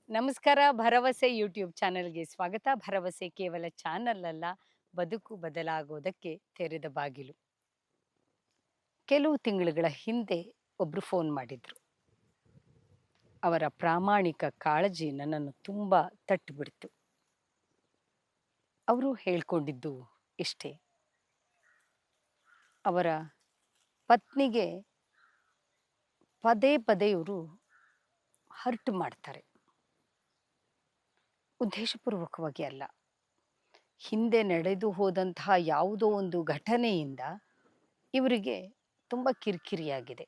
ನಮಸ್ಕಾರ. ಭರವಸೆ ಯೂಟ್ಯೂಬ್ ಚಾನೆಲ್‌ಗೆ ಸ್ವಾಗತ. ಭರವಸೆ ಕೇವಲ ಚಾನಲ್ ಅಲ್ಲ, ಬದುಕು ಬದಲಾಗೋದಕ್ಕೆ ತೆರೆದ ಬಾಗಿಲು. ಕೆಲವು ತಿಂಗಳುಗಳ ಹಿಂದೆ ಒಬ್ರು ಫೋನ್ ಮಾಡಿದ್ರು. ಅವರ ಪ್ರಾಮಾಣಿಕ ಕಾಳಜಿ ನನ್ನನ್ನು ತುಂಬಾ ತಟ್ಟಿಬಿಡ್ತು. ಅವರು ಹೇಳ್ಕೊಂಡಿದ್ದು ಇಷ್ಟೇ. ಅವರ ಪತ್ನಿಗೆ ಪದೇ ಪದೇ ಇವರು ಹರ್ಟ್ ಮಾಡ್ತಾರೆ. ಉದ್ದೇಶಪೂರ್ವಕವಾಗಿ ಅಲ್ಲ. ಹಿಂದೆ ನಡೆದು ಹೋದಂತಹ ಯಾವುದೋ ಒಂದು ಘಟನೆಯಿಂದ ಇವರಿಗೆ ತುಂಬ ಕಿರಿಕಿರಿಯಾಗಿದೆ.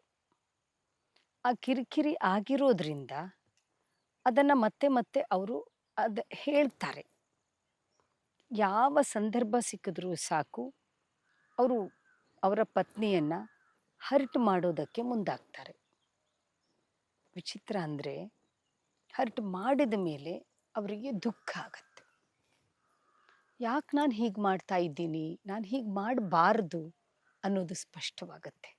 ಆ ಕಿರಿಕಿರಿ ಆಗಿರೋದ್ರಿಂದ ಅದನ್ನು ಮತ್ತೆ ಮತ್ತೆ ಅವರು ಹೇಳ್ತಾರೆ. ಯಾವ ಸಂದರ್ಭ ಸಿಕ್ಕಿದ್ರೂ ಸಾಕು ಅವರು ಅವರ ಪತ್ನಿಯನ್ನು ಹರ್ಟ್ ಮಾಡೋದಕ್ಕೆ ಮುಂದಾಗ್ತಾರೆ. ವಿಚಿತ್ರ ಅಂದರೆ ಹರ್ಟ್ ಮಾಡಿದ ಮೇಲೆ ಅವರಿಗೆ ದುಃಖ ಆಗತ್ತೆ. ಯಾಕೆ ನಾನು ಹೀಗೆ ಮಾಡ್ತಾ ಇದ್ದೀನಿ, ನಾನು ಹೀಗೆ ಮಾಡಬಾರ್ದು ಅನ್ನೋದು ಸ್ಪಷ್ಟವಾಗತ್ತೆ.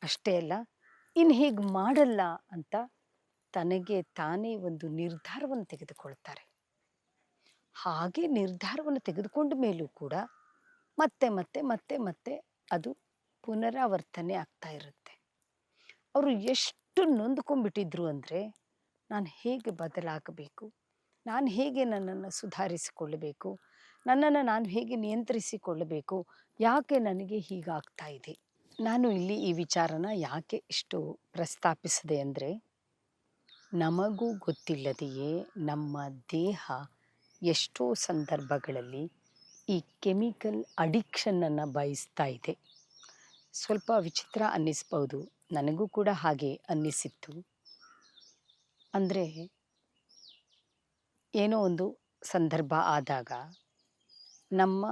ಅಷ್ಟೇ ಅಲ್ಲ, ಇನ್ನು ಹೀಗೆ ಮಾಡಲ್ಲ ಅಂತ ತನಗೆ ತಾನೇ ಒಂದು ನಿರ್ಧಾರವನ್ನು ತೆಗೆದುಕೊಳ್ತಾರೆ. ಹಾಗೆ ನಿರ್ಧಾರವನ್ನು ತೆಗೆದುಕೊಂಡ ಮೇಲೂ ಕೂಡ ಮತ್ತೆ ಮತ್ತೆ ಮತ್ತೆ ಮತ್ತೆ ಅದು ಪುನರಾವರ್ತನೆ ಆಗ್ತಾ ಇರುತ್ತೆ. ಅವರು ಎಷ್ಟು ನೊಂದ್ಕೊಂಡ್ಬಿಟ್ಟಿದ್ರು ಅಂದರೆ, ನಾನು ಹೇಗೆ ಬದಲಾಗಬೇಕು, ನಾನು ಹೇಗೆ ನನ್ನನ್ನು ಸುಧಾರಿಸಿಕೊಳ್ಳಬೇಕು, ನನ್ನನ್ನು ನಾನು ಹೇಗೆ ನಿಯಂತ್ರಿಸಿಕೊಳ್ಳಬೇಕು, ಯಾಕೆ ನನಗೆ ಹೀಗಾಗ್ತಾ ಇದೆ. ನಾನು ಇಲ್ಲಿ ಈ ವಿಚಾರನ ಯಾಕೆ ಇಷ್ಟು ಪ್ರಸ್ತಾಪಿಸಿದೆ ಅಂದರೆ, ನಮಗೂ ಗೊತ್ತಿಲ್ಲದೆಯೇ ನಮ್ಮ ದೇಹ ಎಷ್ಟೋ ಸಂದರ್ಭಗಳಲ್ಲಿ ಈ ಕೆಮಿಕಲ್ ಅಡಿಕ್ಷನನ್ನು ಬಯಸ್ತಾ ಇದೆ. ಸ್ವಲ್ಪ ವಿಚಿತ್ರ ಅನ್ನಿಸ್ಬೋದು, ನನಗೂ ಕೂಡ ಹಾಗೆ ಅನ್ನಿಸಿತ್ತು. ಅಂದರೆ ಏನೋ ಒಂದು ಸಂದರ್ಭ ಆದಾಗ ನಮ್ಮ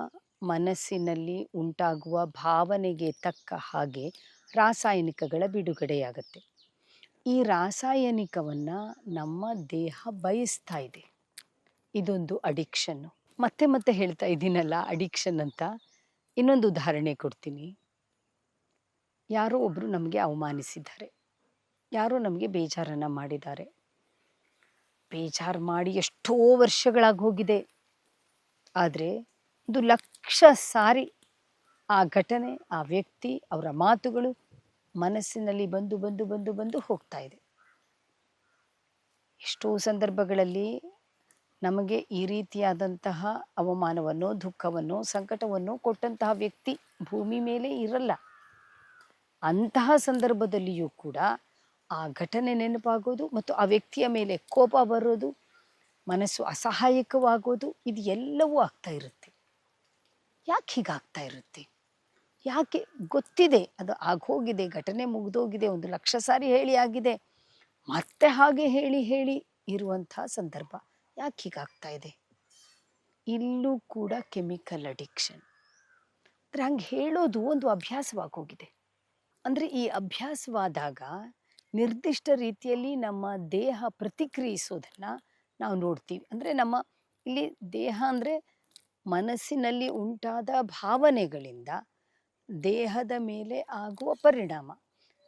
ಮನಸ್ಸಿನಲ್ಲಿ ಉಂಟಾಗುವ ಭಾವನೆಗೆ ತಕ್ಕ ಹಾಗೆ ರಾಸಾಯನಿಕಗಳ ಬಿಡುಗಡೆಯಾಗತ್ತೆ. ಈ ರಾಸಾಯನಿಕವನ್ನು ನಮ್ಮ ದೇಹ ಬಯಸ್ತಾ ಇದೆ. ಇದೊಂದು ಅಡಿಕ್ಷನ್ನು. ಮತ್ತೆ ಮತ್ತೆ ಹೇಳ್ತಾ ಇದ್ದೀನಲ್ಲ ಅಡಿಕ್ಷನ್ ಅಂತ. ಇನ್ನೊಂದು ಉದಾಹರಣೆ ಕೊಡ್ತೀನಿ. ಯಾರೋ ಒಬ್ಬರು ನಮಗೆ ಅವಮಾನಿಸಿದ್ದಾರೆ, ಯಾರೋ ನಮಗೆ ಬೇಜಾರನ್ನು ಮಾಡಿದ್ದಾರೆ. ಬೇಜಾರು ಮಾಡಿ ಎಷ್ಟೋ ವರ್ಷಗಳಾಗಿ ಹೋಗಿದೆ. ಆದರೆ ಒಂದು 1,00,000 ಸಾರಿ ಆ ಘಟನೆ, ಆ ವ್ಯಕ್ತಿ, ಅವರ ಮಾತುಗಳು ಮನಸ್ಸಿನಲ್ಲಿ ಬಂದು ಬಂದು ಬಂದು ಬಂದು ಹೋಗ್ತಾ ಇದೆ. ಎಷ್ಟೋ ಸಂದರ್ಭಗಳಲ್ಲಿ ನಮಗೆ ಈ ರೀತಿಯಾದಂತಹ ಅವಮಾನವನ್ನು, ದುಃಖವನ್ನು, ಸಂಕಟವನ್ನು ಕೊಟ್ಟಂತಹ ವ್ಯಕ್ತಿ ಭೂಮಿ ಮೇಲೆ ಇರಲ್ಲ. ಅಂತಹ ಸಂದರ್ಭದಲ್ಲಿಯೂ ಕೂಡ ಆ ಘಟನೆ ನೆನಪಾಗೋದು ಮತ್ತು ಆ ವ್ಯಕ್ತಿಯ ಮೇಲೆ ಕೋಪ ಬರೋದು, ಮನಸ್ಸು ಅಸಹಾಯಕವಾಗೋದು, ಇದು ಎಲ್ಲವೂ ಆಗ್ತಾ ಇರುತ್ತೆ. ಯಾಕೆ ಹೀಗಾಗ್ತಾ ಇರುತ್ತೆ? ಯಾಕೆ? ಗೊತ್ತಿದೆ ಅದು ಆಗೋಗಿದೆ, ಘಟನೆ ಮುಗಿದೋಗಿದೆ, 1,00,000 ಸಾರಿ ಹೇಳಿ ಆಗಿದೆ, ಮತ್ತೆ ಹಾಗೆ ಹೇಳಿ ಹೇಳಿ ಇರುವಂಥ ಸಂದರ್ಭ ಯಾಕೆ ಹೀಗಾಗ್ತಾ ಇದೆ? ಇಲ್ಲೂ ಕೂಡ ಕೆಮಿಕಲ್ ಅಡಿಕ್ಷನ್. ಅಂದರೆ ಹಂಗೆ ಹೇಳೋದು ಒಂದು ಅಭ್ಯಾಸವಾಗೋಗಿದೆ. ಅಂದರೆ ಈ ಅಭ್ಯಾಸವಾದಾಗ ನಿರ್ದಿಷ್ಟ ರೀತಿಯಲ್ಲಿ ನಮ್ಮ ದೇಹ ಪ್ರತಿಕ್ರಿಯಿಸೋದನ್ನು ನಾವು ನೋಡ್ತೀವಿ. ಅಂದರೆ ನಮ್ಮ ಇಲ್ಲಿ ದೇಹ ಅಂದರೆ ಮನಸ್ಸಿನಲ್ಲಿ ಉಂಟಾದ ಭಾವನೆಗಳಿಂದ ದೇಹದ ಮೇಲೆ ಆಗುವ ಪರಿಣಾಮ.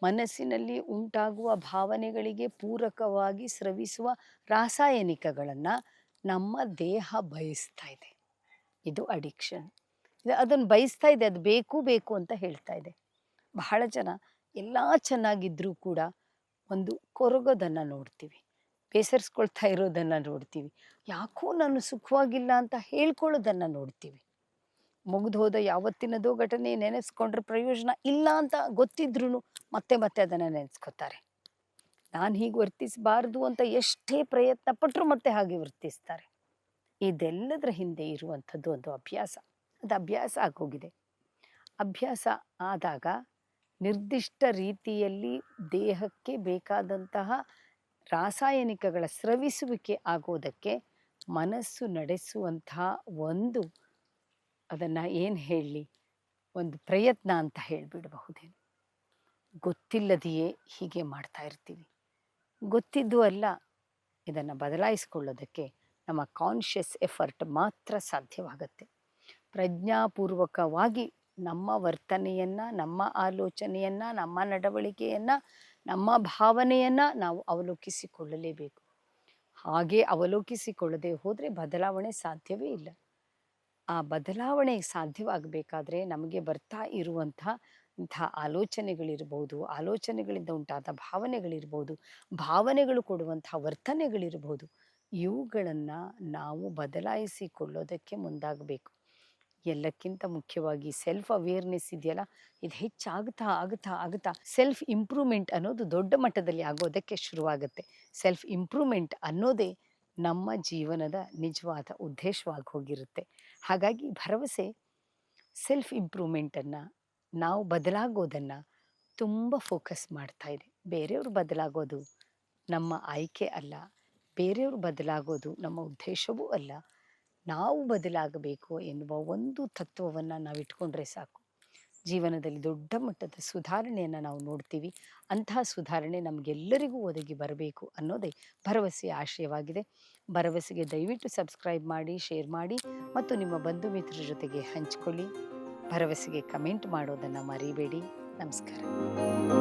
ಮನಸ್ಸಿನಲ್ಲಿ ಉಂಟಾಗುವ ಭಾವನೆಗಳಿಗೆ ಪೂರಕವಾಗಿ ಸ್ರವಿಸುವ ರಾಸಾಯನಿಕಗಳನ್ನು ನಮ್ಮ ದೇಹ ಬಯಸ್ತಾ ಇದೆ. ಇದು ಅಡಿಕ್ಷನ್. ಅದನ್ನು ಬಯಸ್ತಾ ಇದೆ, ಅದು ಬೇಕು ಬೇಕು ಅಂತ ಹೇಳ್ತಾ ಇದೆ. ಬಹಳ ಜನ ಎಲ್ಲ ಚೆನ್ನಾಗಿದ್ದರೂ ಕೂಡ ಒಂದು ಕೊರಗೋದನ್ನು ನೋಡ್ತೀವಿ, ಬೇಸರಿಸ್ಕೊಳ್ತಾ ಇರೋದನ್ನು ನೋಡ್ತೀವಿ, ಯಾಕೋ ನಾನು ಸುಖವಾಗಿಲ್ಲ ಅಂತ ಹೇಳ್ಕೊಳ್ಳೋದನ್ನು ನೋಡ್ತೀವಿ. ಮುಗಿದು ಹೋದ ಯಾವತ್ತಿನದೋ ಘಟನೆ ನೆನೆಸ್ಕೊಂಡ್ರೆ ಪ್ರಯೋಜನ ಇಲ್ಲ ಅಂತ ಗೊತ್ತಿದ್ರೂ ಮತ್ತೆ ಮತ್ತೆ ಅದನ್ನು ನೆನೆಸ್ಕೊತಾರೆ. ನಾನು ಹೀಗೆ ವರ್ತಿಸಬಾರ್ದು ಅಂತ ಎಷ್ಟೇ ಪ್ರಯತ್ನ ಪಟ್ಟರು ಮತ್ತೆ ಹಾಗೆ ವರ್ತಿಸ್ತಾರೆ. ಇದೆಲ್ಲದರ ಹಿಂದೆ ಇರುವಂಥದ್ದು ಒಂದು ಅಭ್ಯಾಸ. ಅದು ಅಭ್ಯಾಸ ಆಗೋಗಿದೆ. ಅಭ್ಯಾಸ ಆದಾಗ ನಿರ್ದಿಷ್ಟ ರೀತಿಯಲ್ಲಿ ದೇಹಕ್ಕೆ ಬೇಕಾದಂತಹ ರಾಸಾಯನಿಕಗಳ ಸ್ರವಿಸುವಿಕೆ ಆಗೋದಕ್ಕೆ ಮನಸ್ಸು ನಡೆಸುವಂತಹ ಒಂದು, ಅದನ್ನು ಏನು ಹೇಳಲಿ, ಒಂದು ಪ್ರಯತ್ನ ಅಂತ ಹೇಳಿಬಿಡಬಹುದೇನು. ಗೊತ್ತಿಲ್ಲದೆಯೇ ಹೀಗೆ ಮಾಡ್ತಾ ಇರ್ತೀವಿ. ಗೊತ್ತಿದ್ದು ಅಲ್ಲ, ಇದನ್ನು ಬದಲಾಯಿಸಿಕೊಳ್ಳೋದಕ್ಕೆ ನಮ್ಮ ಕಾನ್ಷಿಯಸ್ ಎಫರ್ಟ್ ಮಾತ್ರ ಸಾಧ್ಯವಾಗತ್ತೆ. ಪ್ರಜ್ಞಾಪೂರ್ವಕವಾಗಿ ನಮ್ಮ ವರ್ತನೆಯನ್ನು, ನಮ್ಮ ಆಲೋಚನೆಯನ್ನು, ನಮ್ಮ ನಡವಳಿಕೆಯನ್ನು, ನಮ್ಮ ಭಾವನೆಯನ್ನು ನಾವು ಅವಲೋಕಿಸಿಕೊಳ್ಳಲೇಬೇಕು. ಹಾಗೆ ಅವಲೋಕಿಸಿಕೊಳ್ಳದೆ ಹೋದರೆ ಬದಲಾವಣೆ ಸಾಧ್ಯವೇ ಇಲ್ಲ. ಆ ಬದಲಾವಣೆ ಸಾಧ್ಯವಾಗಬೇಕಾದ್ರೆ ನಮಗೆ ಬರ್ತಾ ಇರುವಂಥ ಆಲೋಚನೆಗಳಿರ್ಬೋದು, ಆಲೋಚನೆಗಳಿಂದ ಉಂಟಾದ ಭಾವನೆಗಳಿರ್ಬೋದು, ಭಾವನೆಗಳು ಕೊಡುವಂಥ ವರ್ತನೆಗಳಿರ್ಬೋದು, ಇವುಗಳನ್ನು ನಾವು ಬದಲಾಯಿಸಿಕೊಳ್ಳೋದಕ್ಕೆ ಮುಂದಾಗಬೇಕು. ಎಲ್ಲಕ್ಕಿಂತ ಮುಖ್ಯವಾಗಿ ಸೆಲ್ಫ್ ಅವೇರ್ನೆಸ್ ಇದೆಯಲ್ಲ, ಇದು ಹೆಚ್ಚಾಗ್ತಾ ಆಗುತ್ತಾ ಆಗುತ್ತಾ ಸೆಲ್ಫ್ ಇಂಪ್ರೂವ್ಮೆಂಟ್ ಅನ್ನೋದು ದೊಡ್ಡ ಮಟ್ಟದಲ್ಲಿ ಆಗೋದಕ್ಕೆ ಶುರುವಾಗುತ್ತೆ. ಸೆಲ್ಫ್ ಇಂಪ್ರೂವ್ಮೆಂಟ್ ಅನ್ನೋದೇ ನಮ್ಮ ಜೀವನದ ನಿಜವಾದ ಉದ್ದೇಶವಾಗಿ ಹೋಗಿರುತ್ತೆ. ಹಾಗಾಗಿ ಭರವಸೆ ಸೆಲ್ಫ್ ಇಂಪ್ರೂವ್ಮೆಂಟನ್ನು, ನಾವು ಬದಲಾಗೋದನ್ನು ತುಂಬ ಫೋಕಸ್ ಮಾಡ್ತಾ ಇದೆ. ಬೇರೆಯವರು ಬದಲಾಗೋದು ನಮ್ಮ ಆಯ್ಕೆ ಅಲ್ಲ, ಬೇರೆಯವರು ಬದಲಾಗೋದು ನಮ್ಮ ಉದ್ದೇಶವೂ ಅಲ್ಲ. ನಾವು ಬದಲಾಗಬೇಕು ಎನ್ನುವ ಒಂದು ತತ್ವವನ್ನು ನಾವು ಇಟ್ಕೊಂಡ್ರೆ ಸಾಕು. ಜೀವನದಲ್ಲಿ ದೊಡ್ಡ ಮಟ್ಟದ ಸುಧಾರಣೆಯನ್ನು ನಾವು ನೋಡ್ತೀವಿ. ಅಂತಹ ಸುಧಾರಣೆ ನಮಗೆಲ್ಲರಿಗೂ ಒದಗಿ ಬರಬೇಕು ಅನ್ನೋದೇ ಭರವಸೆಯ ಆಶಯವಾಗಿದೆ. ಭರವಸೆಗೆ ದಯವಿಟ್ಟು ಸಬ್ಸ್ಕ್ರೈಬ್ ಮಾಡಿ, ಶೇರ್ ಮಾಡಿ ಮತ್ತು ನಿಮ್ಮ ಬಂಧು ಮಿತ್ರರ ಜೊತೆಗೆ ಹಂಚಿಕೊಳ್ಳಿ. ಭರವಸೆಗೆ ಕಮೆಂಟ್ ಮಾಡೋದನ್ನು ಮರಿಬೇಡಿ. ನಮಸ್ಕಾರ.